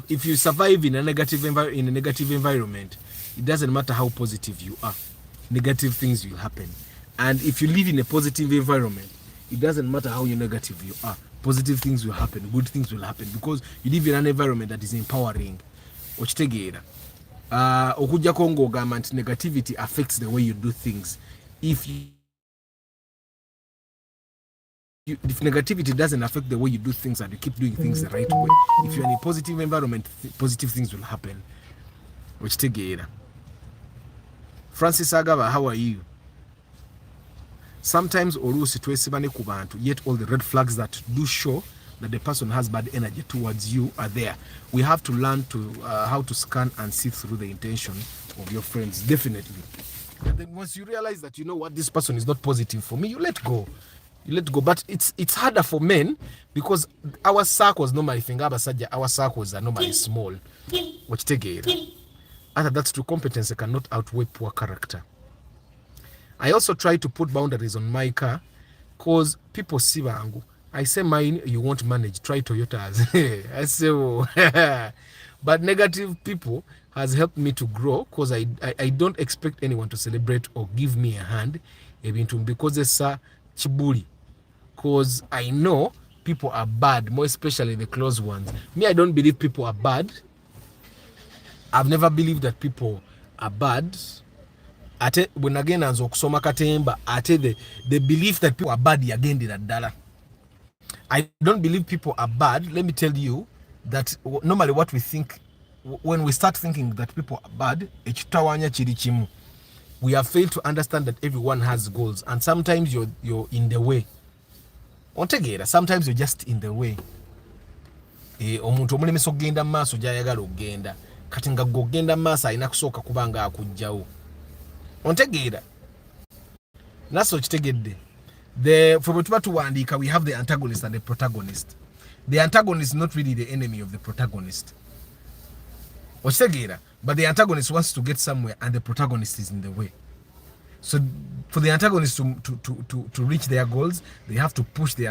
If you survive in a negative environment, it doesn't matter how positive you are, negative things will happen. And if you live in a positive environment, it doesn't matter how negative you are, positive things will happen, good things will happen, because you live in an environment that is empowering. Okitegeera okujja kongo ogamba nti negativity affects the way you do things. If negativity doesn't affect the way you do things and you keep doing things the right way, if you're in a positive environment, positive things will happen. Okitegeera. Francis Agaba, how are you? sometimes oluusi twesiba ne ku bantu, yet all the red flags that do show that the person has bad energy towards you are there. We have to learn to how to scan and see through the intention of your friends, definitely. And then once you realize that, you know what, this person is not positive for me, you let go. You let go. But it's harder for men because our circles normally, our circles are normally small. Which take it. After that, true competence cannot outweigh poor character. I also try to put boundaries on my car because people see bangu. I say mine, you won't manage. Try Toyotas. I say, oh. But negative people has helped me to grow because I don't expect anyone to celebrate or give me a hand. Because it's a chibuli. Because I know people are bad, more especially the close ones. Me, I don't believe people are bad. I've never believed that people are bad. Ate when again as okusoma katemba, ate the belief that people are bad again did that. I don't believe people are bad. Let me tell you that normally what we think when we start thinking that people are bad, we have failed to understand that everyone has goals, and sometimes you're in the way. Sometimes you're just in the way. Omuntu omulemesa okugenda mu maaso gy'ayagala okugenda kati nga gogenda mu maaso alina kusooka kuba nga akugjawo. Ontegeera naso kitegedde. For bwe tuwandiika, we have the antagonist and the protagonist. The antagonist is not really the enemy of the protagonist. Okitegeera, but the antagonist wants to get somewhere and the protagonist is in the way. So for the antagonist to reach their goals, they have to push the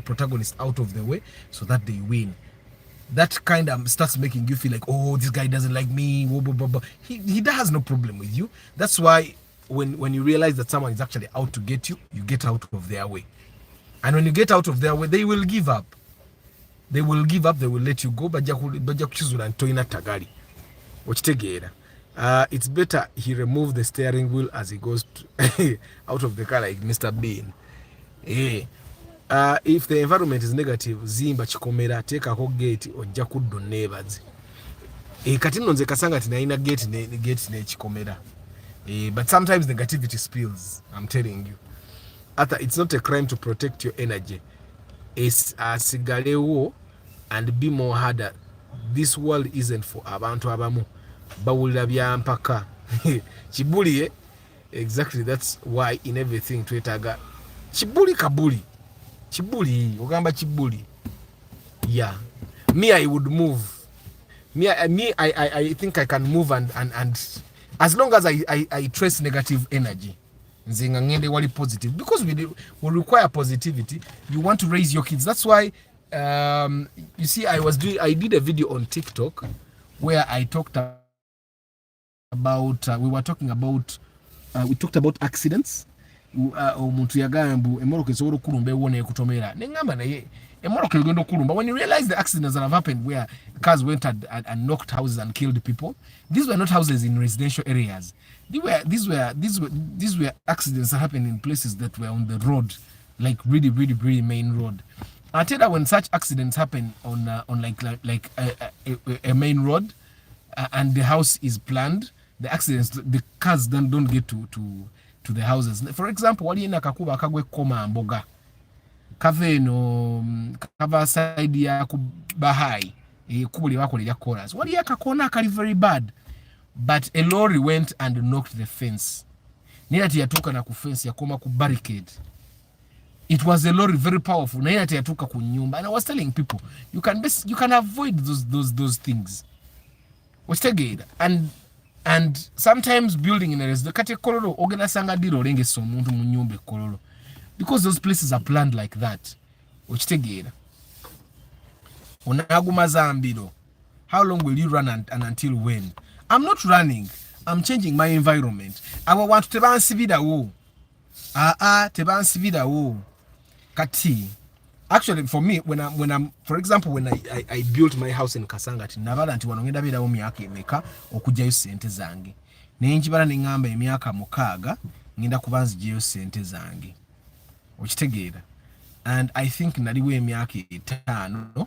protagonist out of the way so that they win. That kind of starts making you feel like, oh, this guy doesn't like me. Blah, blah, blah, blah. He has no problem with you. That's why when you realize that someone is actually out to get you, you get out of their way. And when you get out of their way, they will give up. They will give up. They will let you go. It's better he remove the steering wheel as he goes out of the car like Mr. Bean. If the environment is negative, zimba chikomera, take a whole gate or jakudo neighbors. Katino nze kasanga tinaina gate ne chikomera. But sometimes negativity spills, I'm telling you. It's not a crime to protect your energy. It's a cigareo and be more harder. This world isn't for abantu abamu. Bawulira byampaka. Chibuli, exactly. That's why in everything twetaga chibuli kabuli. Chibuli, ogamba chibuli. Yeah. Me, I would move. I think I can move and as long as I trace negative energy. Nzenga ngende wali positive. Because we require positivity. You want to raise your kids. That's why you see I did a video on TikTok where I talked about we talked about accidents. Omuntu yagambu emoroka esobola okulumba ewona ekutomera nengamba naye emoroka egenda okulumba. When you realize the accidents that have happened where cars went and knocked houses and killed people, these were not houses in residential areas. These were accidents that happened in places that were on the road, like really main road. I tell you, when such accidents happen on like a main road and the house is planned, the accidents, the cars don't get to the houses. For example, wali ina kakuba kagwe koma mboga kave no kava side ya kubahai kubuli bakole ya chorus wali yakakona kali very bad, but a lorry went and knocked the fence. Nilati yatuka na ku fence yakoma ku barricade. It was a lorry very powerful. Nilati yatuka ku nyumba. And I was telling people, you can avoid those things. What's and sometimes building in areas the kate kololo ogenda sanga diro olenge so muntu mu nyumba kololo, because those places are planned like that. Okitegeera onaguma zambiro. How long will you run and until when? I'm not running, I'm changing my environment. I want to tebansibirawo tebansibirawo kati. Actually, for me, when I'm for example, when I built my house in Kasangati, nabala nti wanongenda birawo myaka emeka okujjayo sente zange. Nenjibala nengamba emyaka mukaaga ngenda kubanzi jeyo sente zange. Okitegeera. And I think naliwe emyaka 5.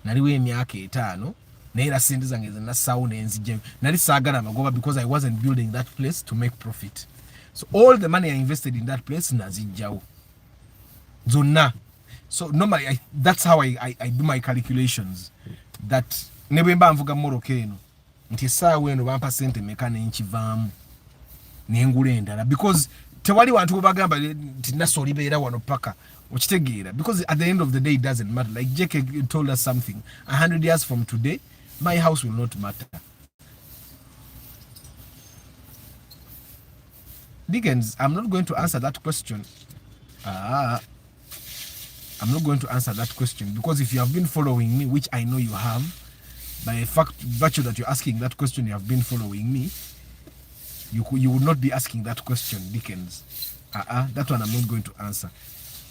Naliwe emyaka 5. Naira sente zange zina sawo nenzijjayo. Nali saagala magoba because I wasn't building that place to make profit. So all the money I invested in that place nazijjawo zonna. So normally that's how I do my calculations, that ne bwe mba nvuga mmoroka eno nti essaawa eno bampa sente meka nenkivaamu nengula endala, because tewali wantu bagamba nti naso olibeera wano paka okitegeera, because at the end of the day it doesn't matter. Like Jake told us something, 100 years from today my house will not matter. Dickens, I'm not going to answer that question. I'm not going to answer that question, because if you have been following me, which I know you have, by virtue that you're asking that question, you have been following me, you would not be asking that question, Dickens. That one I'm not going to answer.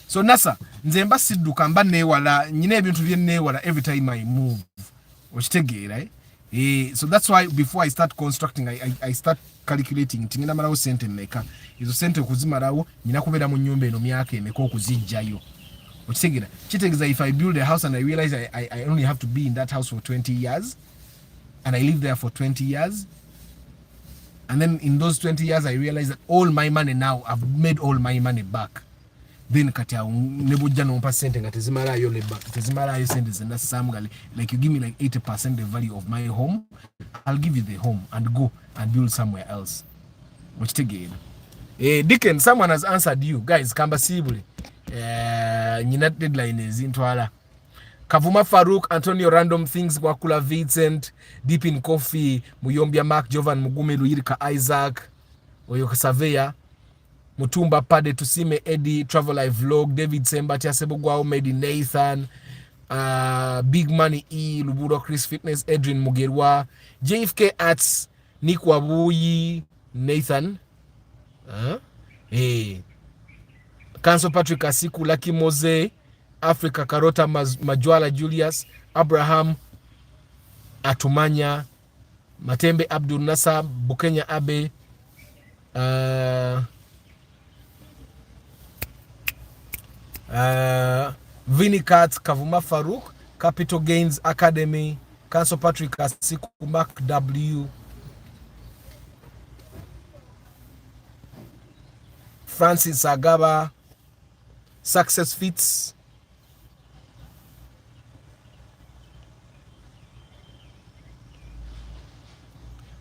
So Nasa, nze mba sidduka mba neewala, nyina ebintu bye neewala every time I move. Okitegeera, right? So that's why before I start constructing, I start calculating nti ngenda malawo sente mmeka. Izo sente okuzimalawo nyina kubeera mu nnyumba eno myaka emeka okuzijjayo. Okitegeera, kitegeeza if I build a house and I realize I only have to be in that house for 20 years and I live there for 20 years, and then in those 20 years I realize that all my money now, I've made all my money back, then kati nebujja nompa sente nga tezimalayo leba, tezimalayo sente zenda samgali, like you give me like 80% the value of my home, I'll give you the home and go and build somewhere else. Okitegeera. Dickens, someone has answered you guys. Kamba sibuli nyina deadline ezintwala. Kavuma Farouk, Antonio Random Things, Wakula Vincent, Deep in Coffee, Muyombia Mark, Jovan Mugume, Luirika Isaac, Oyoka Savea, Mutumba Pade, Tusime Eddie, Travel Life Vlog, David Semba, Tiasebogwao, Medi Nathan, Big Money E, Luburo Chris Fitness, Edwin Mugerwa, JFK Arts, Nick Wabuyi, Nathan, Council Patrick Asiku, Lucky Mose, Africa Karota Majwala Julius, Abraham Atumanya, Matembe Abdul Nasser, Bukenya Abe, Vinny Katz, Kavuma Farouk, Capital Gains Academy, Council Patrick Asiku, Mark W, Francis Agaba, Success Fits,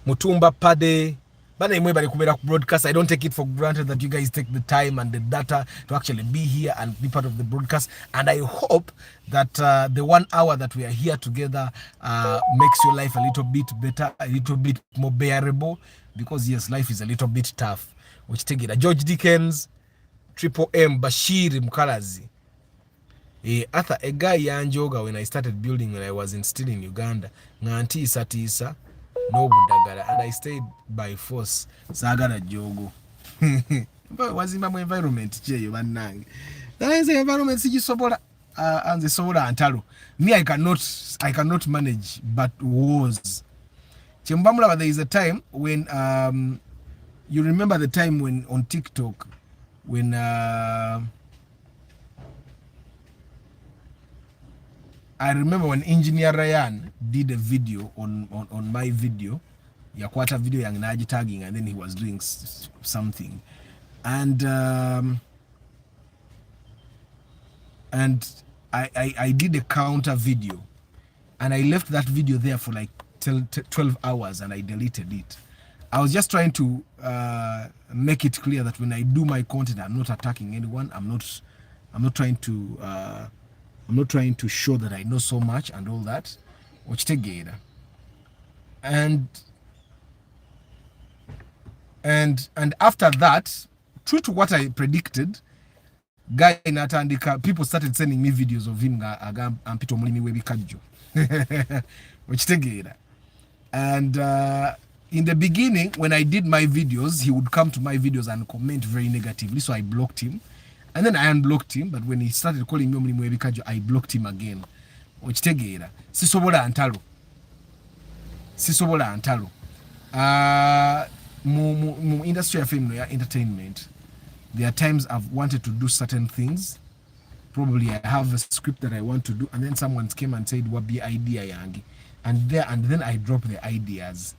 Mutumba Pade. Bana imwe bali kumera broadcast. I don't take it for granted that you guys take the time and the data to actually be here and be part of the broadcast, and I hope that the 1 hour that we are here together makes your life a little bit better, a little bit more bearable, because yes, life is a little bit tough. Which take it. George Dickens, Triple M, Bashir Mukalazi, Arthur, a guy yanjoga when I started building when I was still in Uganda. Nganti Satisa, no budagara, and I stayed by force. Sagara jogo. But was in my environment, Jay, one nang. That is the environment, see sobola and the sobola and talo. Me, I cannot manage, but was. Chembamula, there is a time when you remember the time when on TikTok, when I remember when Engineer Ryan did a video on my video, Yakwata video yang naji tagging, and then he was doing something, and I did a counter video, and I left that video there for like 12 hours, and I deleted it. I was just trying to make it clear that when I do my content, I'm not attacking anyone. I'm not trying to show that I know so much and all that. And after that, true to what I predicted, guy natandika, people started sending me videos of him ampito mulimi webikajjo. And in the beginning, when I did my videos, he would come to my videos and comment very negatively, so I blocked him. And then I unblocked him, but when he started calling me Omuli Mwebikajo, I blocked him again. Okitegeera. Sisobola antalo. Mu industry ya film ya entertainment, there are times I've wanted to do certain things. Probably I have a script that I want to do, and then someone came and said, what be idea yangi? And then I drop the ideas.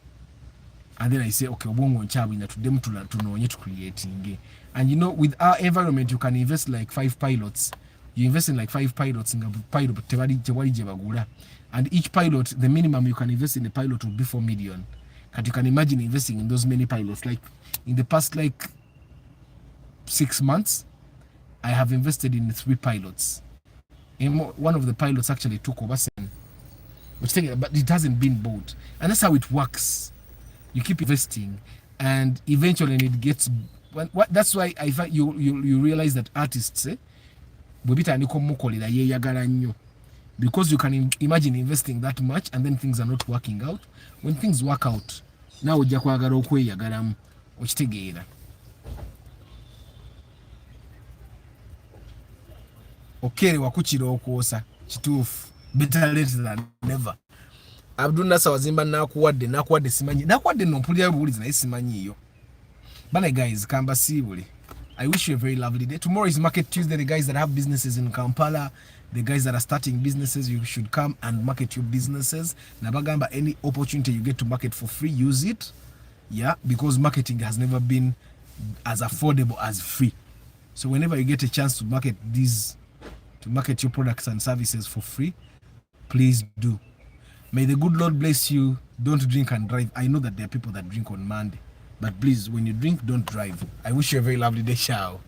And then I say, okay, obongo nchabu ina tudemu tunonye to creating. And you know, with our environment, you can invest like 5 pilots. You invest in like 5 pilots in a pilot, and each pilot, the minimum you can invest in a pilot would be 4 million. And you can imagine investing in those many pilots. Like in the past, like 6 months, I have invested in 3 pilots. And one of the pilots actually took over, but it hasn't been bought. And that's how it works. You keep investing, and eventually it gets. That's why I find you realize that artists, because you can imagine investing that much and then things are not working out. When things work out, now ojja kwagala okweyagalamu okitegeera. Okere wakukira okwosa kituufu, better late than never. Abdul Nasa wazimba nakuwadde simanyi nakuwadde nompulira buulizi naye simanyiyo. Bana guys, kamba sibuli. I wish you a very lovely day. Tomorrow is Market Tuesday. The guys that have businesses in Kampala, the guys that are starting businesses, you should come and market your businesses. Nabagamba, any opportunity you get to market for free, use it. Yeah, because marketing has never been as affordable as free. So whenever you get a chance to market your products and services for free, please do. May the good Lord bless you. Don't drink and drive. I know that there are people that drink on Monday, but please, when you drink, don't drive. I wish you a very lovely day. Ciao.